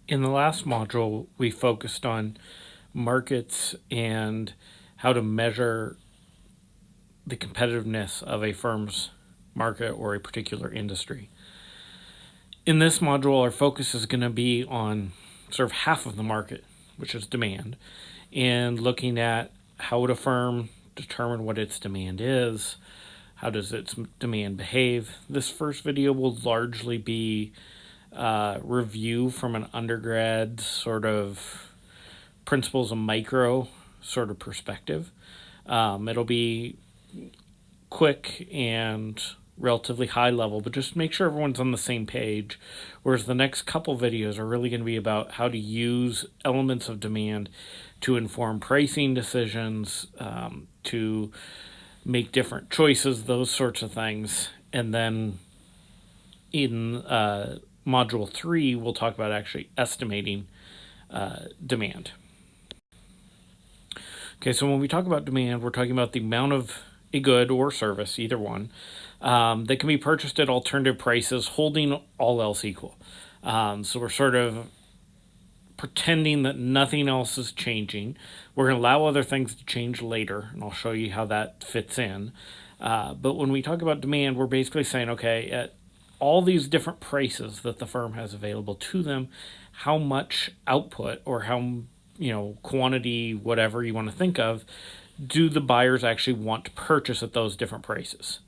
In the last module, we focused on markets and how to measure the competitiveness of a firm's market or a particular industry. In this module, our focus is going to be on sort of half of the market, which is demand, and looking at how would a firm determine what its demand is, how does its demand behave. This first video will largely be review from an undergrad sort of principles of micro sort of perspective. It'll be quick and relatively high level, but just make sure everyone's on the same page. Whereas the next couple videos are really going to be about how to use elements of demand to inform pricing decisions, to make different choices, those sorts of things. And then in Module 3, we'll talk about actually estimating demand. Okay, so when we talk about demand, we're talking about the amount of a good or service, either one, that can be purchased at alternative prices, holding all else equal. So we're sort of pretending that nothing else is changing. We're going to allow other things to change later, and I'll show you how that fits in. But when we talk about demand, we're basically saying, okay, at all these different prices that the firm has available to them, how much output or how, quantity, whatever you want to think of, do the buyers actually want to purchase at those different prices?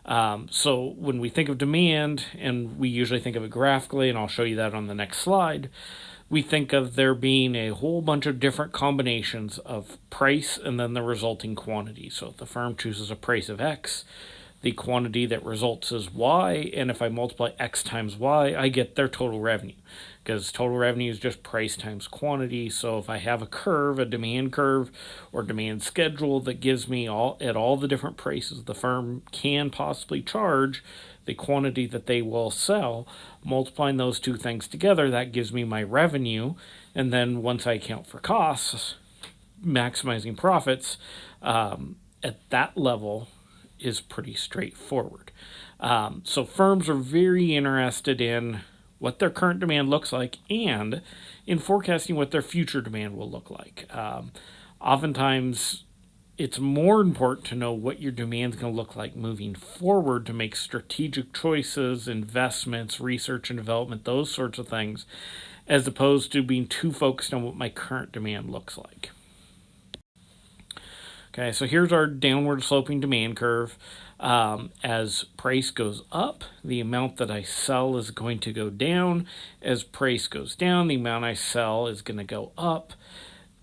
So when we think of demand, and we usually think of it graphically, and I'll show you that on the next slide, we think of there being a whole bunch of different combinations of price and then the resulting quantity. So if the firm chooses a price of X, the quantity that results is Y, and if I multiply X times Y, I get their total revenue, because total revenue is just price times quantity. So if I have a curve, a demand curve or demand schedule that gives me all the different prices the firm can possibly charge, the quantity that they will sell, multiplying those two things together, that gives me my revenue. And then once I account for costs, maximizing profits, at that level is pretty straightforward. So firms are very interested in what their current demand looks like and in forecasting what their future demand will look like. Oftentimes, it's more important to know what your demand is going to look like moving forward to make strategic choices, investments, research and development, those sorts of things, as opposed to being too focused on what my current demand looks like. Okay, so here's our downward sloping demand curve. As price goes up, the amount that I sell is going to go down. As price goes down, the amount I sell is going to go up.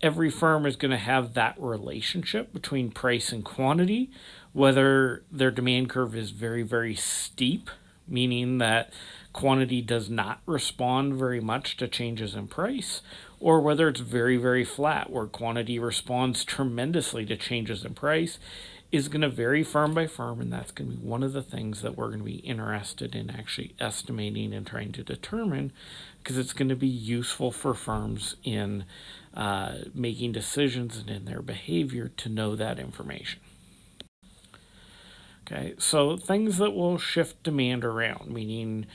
Every firm is going to have that relationship between price and quantity, whether their demand curve is very, very steep, meaning that quantity does not respond very much to changes in price, or whether it's very, very flat, where quantity responds tremendously to changes in price, is going to vary firm by firm, and that's going to be one of the things that we're going to be interested in actually estimating and trying to determine, because it's going to be useful for firms in making decisions and in their behavior to know that information. Okay, so things that will shift demand around, meaning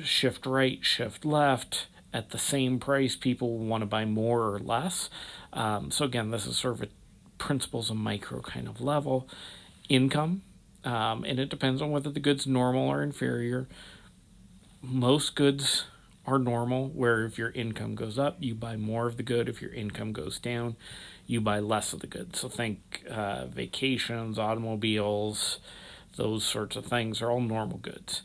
shift right, shift left. At the same price, people will want to buy more or less. So again, this is sort of a principles of micro kind of level. Income, and it depends on whether the good's normal or inferior. Most goods are normal, where if your income goes up, you buy more of the good. If your income goes down, you buy less of the good. So think vacations, automobiles, those sorts of things are all normal goods.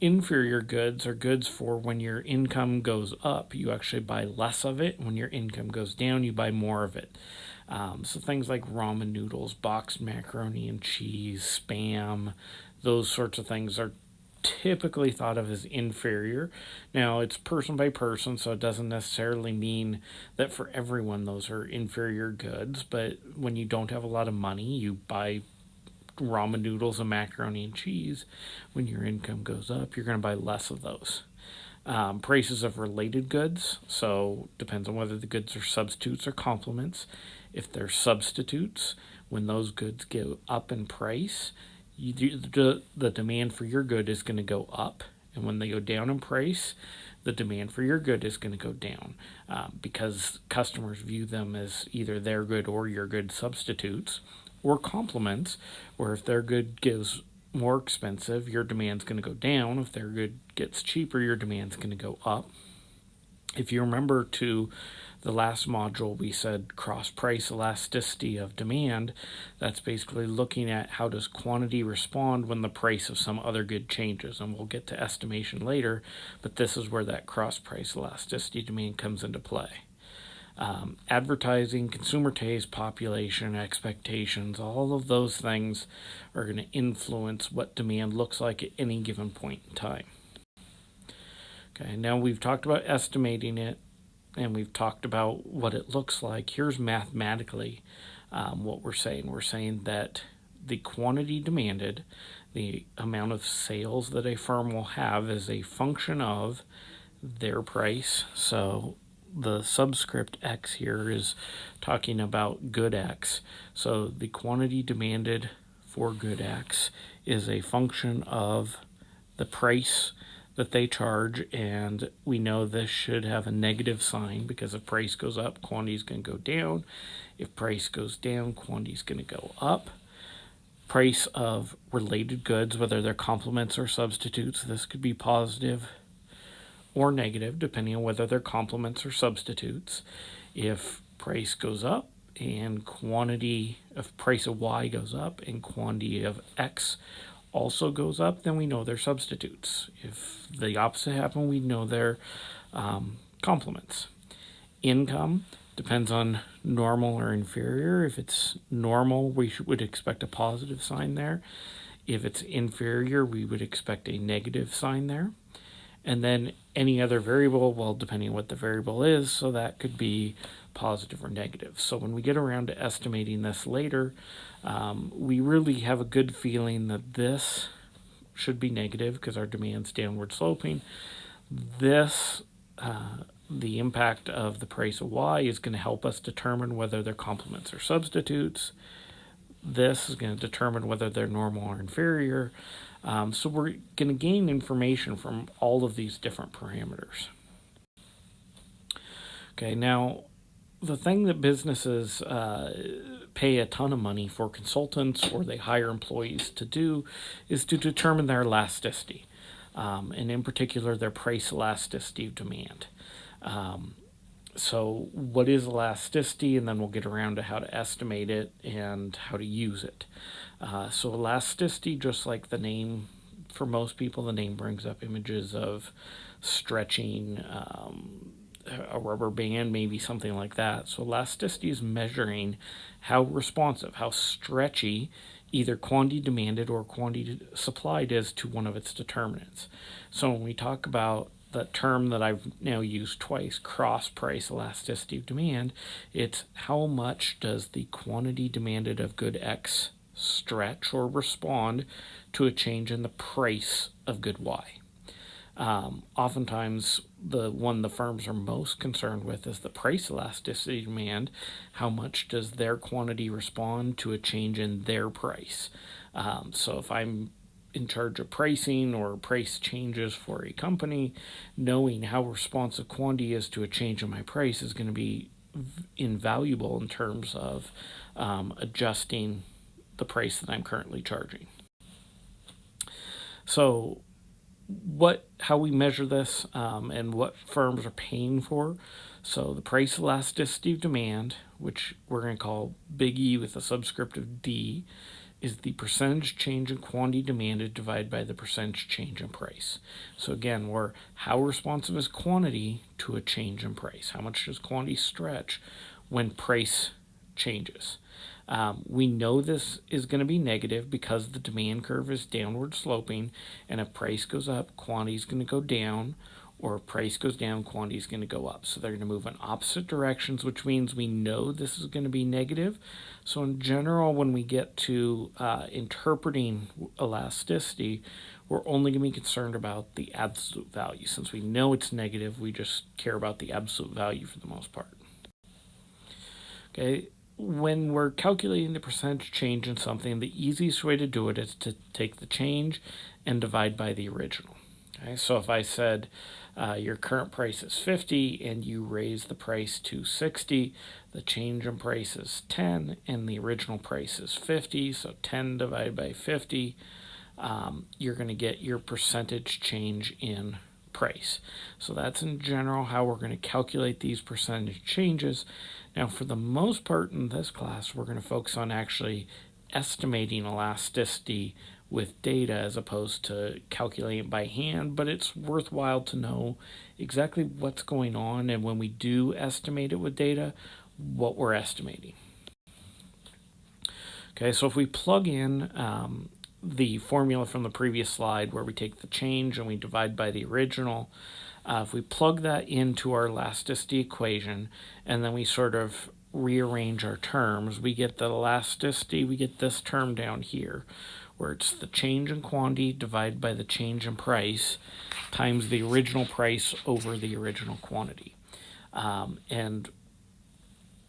Inferior goods are goods for when your income goes up, you actually buy less of it. When your income goes down, you buy more of it. So things like ramen noodles, boxed macaroni and cheese, Spam, those sorts of things are typically thought of as inferior. Now, it's person by person, so it doesn't necessarily mean that for everyone those are inferior goods, but when you don't have a lot of money, you buy ramen noodles and macaroni and cheese. When your income goes up, you're going to buy less of those. Prices of related goods, so depends on whether the goods are substitutes or complements. If they're substitutes, when those goods go up in price, the demand for your good is going to go up, and when they go down in price, the demand for your good is going to go down because customers view them as either their good or your good substitutes or complements, where if their good gives more expensive, your demand's going to go down. If their good gets cheaper, your demand's going to go up. If you remember to the last module, we said cross-price elasticity of demand. That's basically looking at how does quantity respond when the price of some other good changes. And we'll get to estimation later, but this is where that cross-price elasticity demand comes into play. Advertising, consumer taste, population, expectations, all of those things are going to influence what demand looks like at any given point in time. Okay, now we've talked about estimating it, and we've talked about what it looks like. Here's mathematically what we're saying. We're saying that the quantity demanded, the amount of sales that a firm will have, is a function of their price. So the subscript X here is talking about good X. So the quantity demanded for good X is a function of the price that they charge, and we know this should have a negative sign because if price goes up, quantity is going to go down. If price goes down, quantity is going to go up. Price of related goods, whether they're complements or substitutes, this could be positive or negative depending on whether they're complements or substitutes. If price goes up and quantity of price of Y goes up and quantity of X also goes up, then we know they're substitutes. If the opposite happens, we know they're complements. Income depends on normal or inferior. If it's normal, we would expect a positive sign there. If it's inferior, we would expect a negative sign there. And then any other variable, well, depending on what the variable is, so that could be positive or negative. So when we get around to estimating this later, we really have a good feeling that this should be negative because our demand's downward sloping. This, the impact of the price of Y is going to help us determine whether they're complements or substitutes. This is going to determine whether they're normal or inferior. So we're going to gain information from all of these different parameters. Okay, now the thing that businesses pay a ton of money for consultants or they hire employees to do is to determine their elasticity, and in particular their price elasticity of demand. So what is elasticity, and then we'll get around to how to estimate it and how to use it. So elasticity, just like the name, for most people, the name brings up images of stretching, a rubber band, maybe something like that. So elasticity is measuring how responsive, how stretchy either quantity demanded or quantity supplied is to one of its determinants. So when we talk about the term that I've now used twice, cross-price elasticity of demand, it's how much does the quantity demanded of good X stretch or respond to a change in the price of good Y. Oftentimes, the one the firms are most concerned with is the price elasticity demand. How much does their quantity respond to a change in their price? So if I'm in charge of pricing or price changes for a company, knowing how responsive quantity is to a change in my price is going to be invaluable in terms of adjusting the price that I'm currently charging. So how we measure this and what firms are paying for. So the price elasticity of demand, which we're going to call big E with a subscript of D, is the percentage change in quantity demanded divided by the percentage change in price. So again, how responsive is quantity to a change in price? How much does quantity stretch when price changes? We know this is going to be negative because the demand curve is downward sloping, and if price goes up, quantity is going to go down, or if price goes down, quantity is going to go up. So they're going to move in opposite directions, which means we know this is going to be negative. So in general, when we get to interpreting elasticity, we're only going to be concerned about the absolute value. Since we know it's negative, we just care about the absolute value for the most part. Okay. When we're calculating the percentage change in something, the easiest way to do it is to take the change and divide by the original. Okay, so if I said Your current price is 50 and you raise the price to 60. The change in price is 10 and the original price is 50. So 10 divided by 50, you're going to get your percentage change in price. So that's in general how we're going to calculate these percentage changes. Now, for the most part in this class, we're going to focus on actually estimating elasticity with data as opposed to calculating it by hand, but it's worthwhile to know exactly what's going on, and when we do estimate it with data, what we're estimating. Okay, so if we plug in the formula from the previous slide where we take the change and we divide by the original, if we plug that into our elasticity equation and then we sort of rearrange our terms, we get the elasticity, we get this term down here where it's the change in quantity divided by the change in price times the original price over the original quantity. And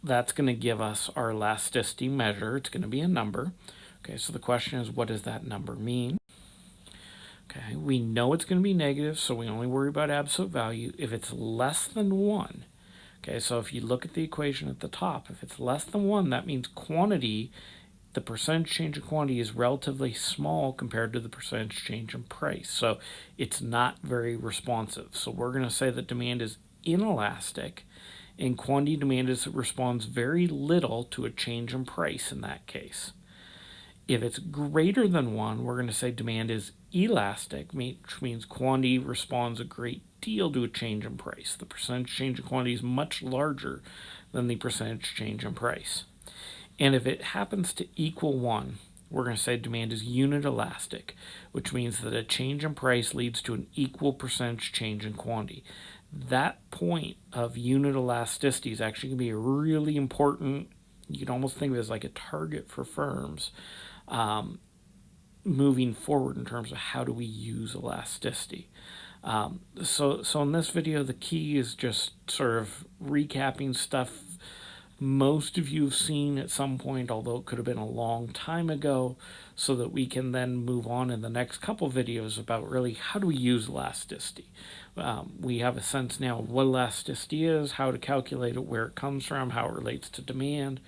that's going to give us our elasticity measure. It's going to be a number. Okay, so the question is, what does that number mean? Okay, we know it's going to be negative, so we only worry about absolute value. If it's less than 1, okay, so if you look at the equation at the top, if it's less than 1, that means quantity, the percentage change in quantity is relatively small compared to the percentage change in price. So it's not very responsive. So we're going to say that demand is inelastic, and quantity demand responds very little to a change in price in that case. If it's greater than 1, we're going to say demand is elastic, which means quantity responds a great deal to a change in price. The percentage change in quantity is much larger than the percentage change in price. And if it happens to equal 1, we're going to say demand is unit elastic, which means that a change in price leads to an equal percentage change in quantity. That point of unit elasticity is actually going to be a really important, you can almost think of it as like a target for firms moving forward in terms of how do we use elasticity. So in this video, the key is just sort of recapping stuff most of you have seen at some point, although it could have been a long time ago, so that we can then move on in the next couple videos about really how do we use elasticity. We have a sense now of what elasticity is, how to calculate it, where it comes from, how it relates to demand,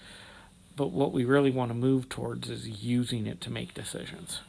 but what we really want to move towards is using it to make decisions.